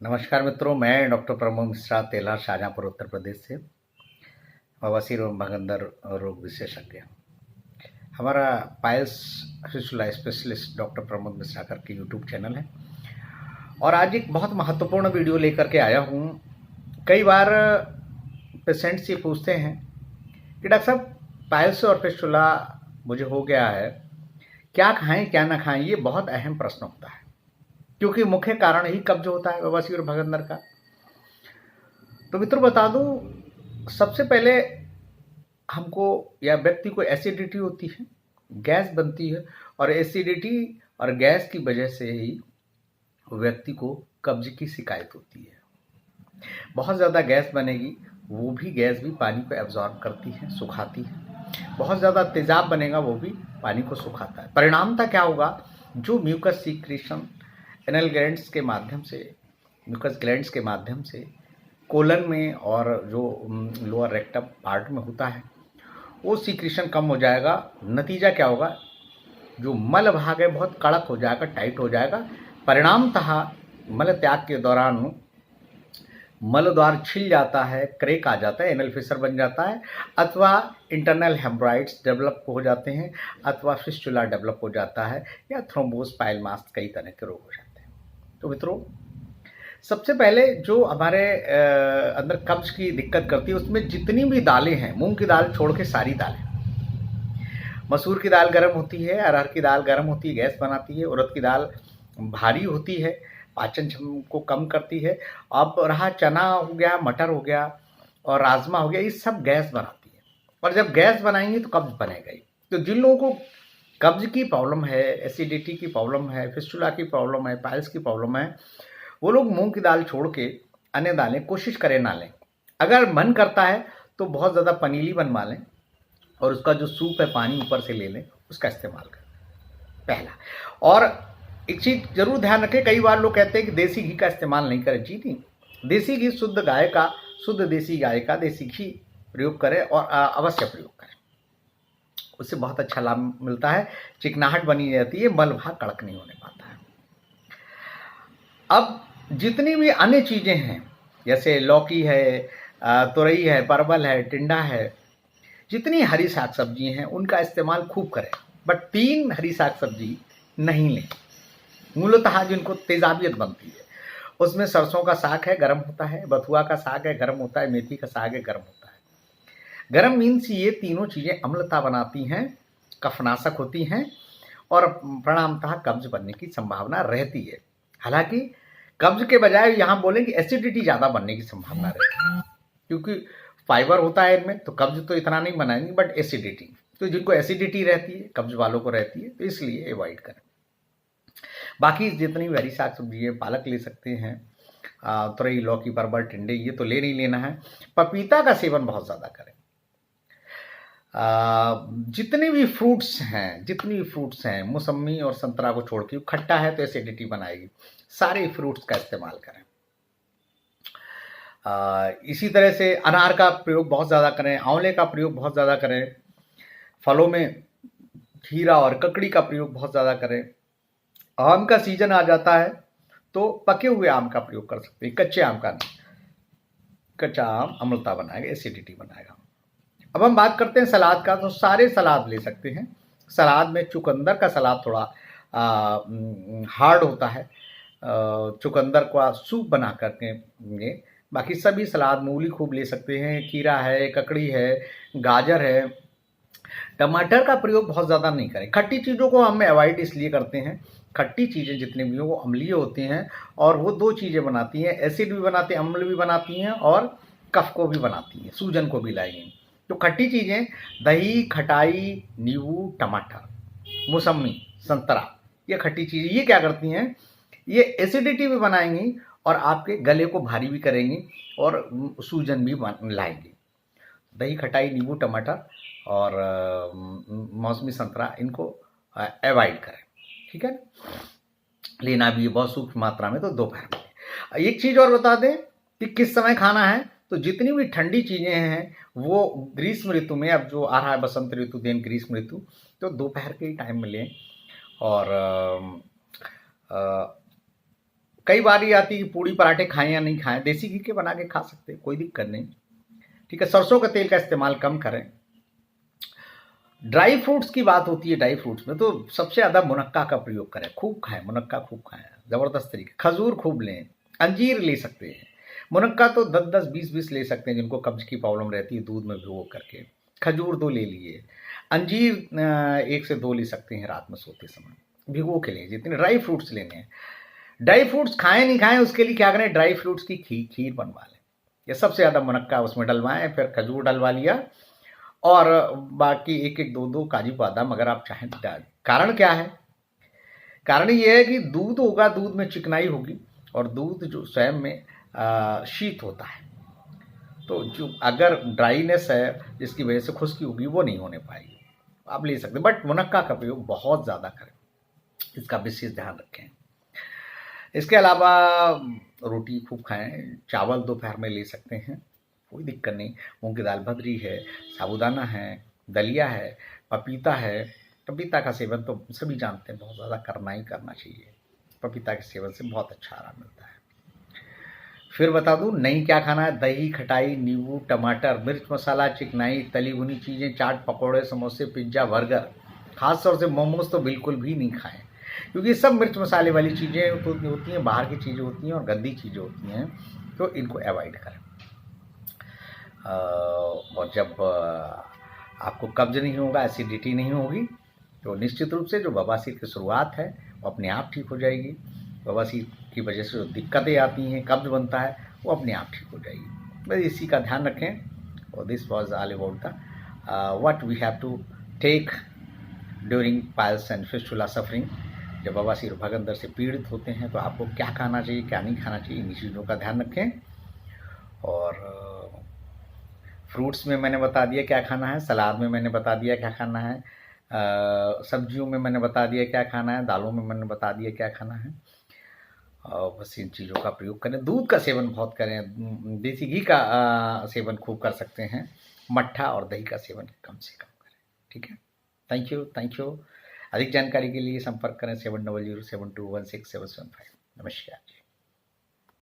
नमस्कार मित्रों, मैं डॉक्टर प्रमोद मिश्रा, तेल्हार, शाहजहाँपुर, उत्तर प्रदेश से बवासीर एवं भगंदर रोग विशेषज्ञ। हमारा piles fistula specialist doctor Pramod Mishra करके यूट्यूब चैनल है और आज एक बहुत महत्वपूर्ण वीडियो लेकर के आया हूँ। कई बार पेशेंट्स ये पूछते हैं कि डॉक्टर साहब, पाइल्स और फिस्टुला मुझे हो गया है, क्या खाएं क्या ना खाएं। ये बहुत अहम प्रश्न होता है क्योंकि मुख्य कारण ही कब्ज होता है बवासीर और भगंदर का। तो मित्रों बता दूं, सबसे पहले हमको या व्यक्ति को एसिडिटी होती है, गैस बनती है और एसिडिटी और गैस की वजह से ही व्यक्ति को कब्ज की शिकायत होती है। बहुत ज़्यादा गैस बनेगी, वो भी गैस भी पानी को एब्जॉर्ब करती है, सुखाती है। बहुत ज़्यादा तेजाब बनेगा, वो भी पानी को सुखाता है। परिणामतः क्या होगा, जो म्यूकस सीक्रेशन एनल ग्लैंड्स के माध्यम से, म्यूकस ग्लैंड्स के माध्यम से कोलन में और जो लोअर रेक्टम पार्ट में होता है, वो सीक्रेशन कम हो जाएगा। नतीजा क्या होगा, जो मल भाग है बहुत कड़क हो जाएगा, टाइट हो जाएगा। परिणामतः मल त्याग के दौरान मल द्वार छिल जाता है, क्रैक आ जाता है, एनल फिशर बन जाता है, अथवा इंटरनल हेमराइड्स डेवलप हो जाते हैं, अथवा फिस्टुला डेवलप हो जाता है, या थ्रोम्बोस, पाइल मास, कई तरह के रोग हो जाते हैं। तो मित्रों, सबसे पहले जो हमारे अंदर कब्ज की दिक्कत करती है, उसमें जितनी भी दालें हैं, मूंग की दाल छोड़ के सारी दालें, मसूर की दाल गर्म होती है, अरहर की दाल गर्म होती है, गैस बनाती है, उड़द की दाल भारी होती है, पाचन को कम करती है। अब रहा चना हो गया, मटर हो गया और राजमा हो गया, ये सब गैस बनाती है और जब गैस बनाएंगे तो कब्ज बनेगा ही। तो जिन लोगों को कब्ज की प्रॉब्लम है, एसिडिटी की प्रॉब्लम है, फिस्टुला की प्रॉब्लम है, पाइल्स की प्रॉब्लम है, वो लोग मूंग की दाल छोड़ के अन्य दालें कोशिश करें ना लें। अगर मन करता है तो बहुत ज़्यादा पनीली बनवा लें और उसका जो सूप है पानी ऊपर से ले लें, उसका इस्तेमाल करें, पहला। और एक चीज़ जरूर ध्यान रखें, कई बार लोग कहते हैं कि देसी घी का इस्तेमाल नहीं करें। जी नहीं, देसी घी शुद्ध गाय का, शुद्ध देसी गाय का देसी घी प्रयोग करें और अवश्य प्रयोग करें, उससे बहुत अच्छा लाभ मिलता है। चिकनाहट बनी रहती है, मल भाग कड़क नहीं होने पाता है। अब जितनी भी अन्य चीज़ें हैं, जैसे लौकी है, तुरई है, परवल है, टिंडा है, जितनी हरी साग सब्जी हैं उनका इस्तेमाल खूब करें, बट 3 हरी साग सब्जी नहीं लें मूलतः जिनको तेजाबियत बनती है। उसमें सरसों का साग है, गर्म होता है, बथुआ का साग है, गर्म होता है, मेथी का साग है, गर्म होता है। गर्म मीन्स ये तीनों चीज़ें अम्लता बनाती हैं, कफनाशक होती हैं और परिणामतः कब्ज बनने की संभावना रहती है। हालांकि कब्ज के बजाय यहाँ बोलें कि एसिडिटी ज़्यादा बनने की संभावना रहती है, क्योंकि फाइबर होता है इनमें, तो कब्ज तो इतना नहीं बनाएंगे, बट एसिडिटी, तो जिनको एसिडिटी रहती है, कब्ज वालों को रहती है, तो इसलिए अवॉइड करें। बाकी जितनी भी हरी साग सब्जी है, पालक ले सकते हैं, तुरई, लौकी, परवल, टिंडे, ये तो ले नहीं लेना है। पपीता का सेवन बहुत ज़्यादा करें। जितने भी फ्रूट्स हैं, मौसमी और संतरा को छोड़ के, खट्टा है तो एसिडिटी बनाएगी, सारे फ्रूट्स का इस्तेमाल करें। इसी तरह से अनार का प्रयोग बहुत ज़्यादा करें, आंवले का प्रयोग बहुत ज़्यादा करें, फलों में खीरा और ककड़ी का प्रयोग बहुत ज़्यादा करें। आम का सीजन आ जाता है तो पके हुए आम का प्रयोग कर सकते हैं, कच्चे आम का नहीं। कच्चा आम अम्लता बनाएगा, एसिडिटी बनाएगा। अब हम बात करते हैं सलाद का, तो सारे सलाद ले सकते हैं। सलाद में चुकंदर का सलाद थोड़ा हार्ड होता है, चुकंदर का सूप बना करके ये। बाकी सभी सलाद, मूली खूब ले सकते हैं, खीरा है, ककड़ी है, गाजर है। टमाटर का प्रयोग बहुत ज़्यादा नहीं करें। खट्टी चीज़ों को हम अवॉइड इसलिए करते हैं, खट्टी चीज़ें जितनी भी हो वो अम्लीय होती हैं और वो 2 चीज़ें बनाती हैं, एसिड भी बनाती हैं, अम्ल भी बनाती हैं और कफ को भी बनाती हैं, सूजन को भी लाएंगी। तो खट्टी चीज़ें दही, खटाई, नींबू, टमाटर, मौसमी, संतरा, ये खट्टी चीज़ें ये क्या करती हैं, ये एसिडिटी भी बनाएंगी और आपके गले को भारी भी करेंगी और सूजन भी लाएंगी। दही, खटाई, नींबू, टमाटर और मौसमी संतरा, इनको अवॉइड करें, ठीक है। लेना भी है बहुत सूक्ष्म मात्रा में, तो दोपहर में। एक चीज़ और बता दें कि किस समय खाना है, तो जितनी भी ठंडी चीज़ें हैं वो ग्रीष्म ऋतु में, अब जो आ रहा है बसंत ऋतु, देन ग्रीष्म ऋतु, तो दोपहर के टाइम में लें और कई बार ये आती है कि पूड़ी पराठे खाएं या नहीं खाएं, देसी घी के बना के खा सकते हैं, कोई दिक्कत नहीं। ठीक है, सरसों का तेल का इस्तेमाल कम करें। ड्राई फ्रूट्स की बात होती है, ड्राई फ्रूट्स में तो सबसे ज़्यादा मुनक्का का प्रयोग करें, खूब खाएं, मुनक्का खूब खाएं, ज़बरदस्त तरीके। खजूर खूब लें, अंजीर ले सकते हैं। मुनक्का तो 10-10, 20-20 ले सकते हैं जिनको कब्ज की प्रॉब्लम रहती है, दूध में भिगो करके। खजूर 2 ले लिए, अंजीर 1 से 2 ले सकते हैं रात में सोते समय, भिगो के लिए। जितने ड्राई फ्रूट्स लेने हैं, ड्राई फ्रूट्स खाएं नहीं खाएं उसके लिए क्या करें, ड्राई फ्रूट्स की खीर बनवा लें। ये सबसे ज़्यादा मुनक्का उसमें डलवाएं, फिर खजूर डलवा लिया और बाकी 1-1, 2-2 काजू बादाम अगर आप चाहें तो डाल। कारण क्या है? कारण ये है कि दूध होगा, दूध में चिकनाई होगी और दूध जो स्वयं में शीत होता है, तो जो अगर ड्राइनेस है जिसकी वजह से खुश्की होगी वो नहीं होने पाएगी। आप ले सकते हैं, बट मुनक्का का प्रयोग बहुत ज़्यादा करें, इसका विशेष ध्यान रखें। इसके अलावा रोटी खूब खाएं, चावल दोपहर में ले सकते हैं, कोई दिक्कत नहीं। मूंग की दाल भदरी है, साबूदाना है, दलिया है, पपीता है। पपीता का सेवन तो सभी जानते हैं बहुत ज़्यादा करना ही करना चाहिए। पपीता के सेवन से बहुत अच्छा आराम मिलता है। फिर बता दूं नहीं क्या खाना है, दही, खटाई, नींबू, टमाटर, मिर्च मसाला, चिकनाई, तली भुनी चीज़ें, चाट, पकौड़े, समोसे, पिज्ज़ा, बर्गर, खास तौर से मोमोज तो बिल्कुल भी नहीं खाएं, क्योंकि सब मिर्च मसाले वाली चीज़ें तो होती हैं, बाहर की चीज़ें होती हैं और गंदी चीज़ें होती हैं, तो इनको अवॉइड करें। और जब आपको कब्ज नहीं होगा, एसिडिटी नहीं होगी, तो निश्चित रूप से जो बवासीर की शुरुआत है वो अपने आप ठीक हो जाएगी। बवासीर की वजह से जो दिक्कतें आती हैं, कब्ज बनता है, वो अपने आप ठीक हो जाएगी। बस इसी का ध्यान रखें। और this was all about the what we have to take during piles and fistula suffering. जब बवासीर भगंदर से पीड़ित होते हैं तो आपको क्या खाना चाहिए, क्या नहीं खाना चाहिए, इन चीज़ों का ध्यान रखें। और फ्रूट्स में मैंने बता दिया क्या खाना है, सलाद में मैंने बता दिया क्या खाना है, सब्जियों में मैंने बता दिया क्या खाना है, दालों में मैंने बता दिया क्या खाना है। और बस इन चीज़ों का प्रयोग करें। दूध का सेवन बहुत करें, देसी घी का सेवन खूब कर सकते हैं, मट्ठा और दही का सेवन कम से कम करें। ठीक है, थैंक यू। अधिक जानकारी के लिए संपर्क करें 7007216775। नमस्कार।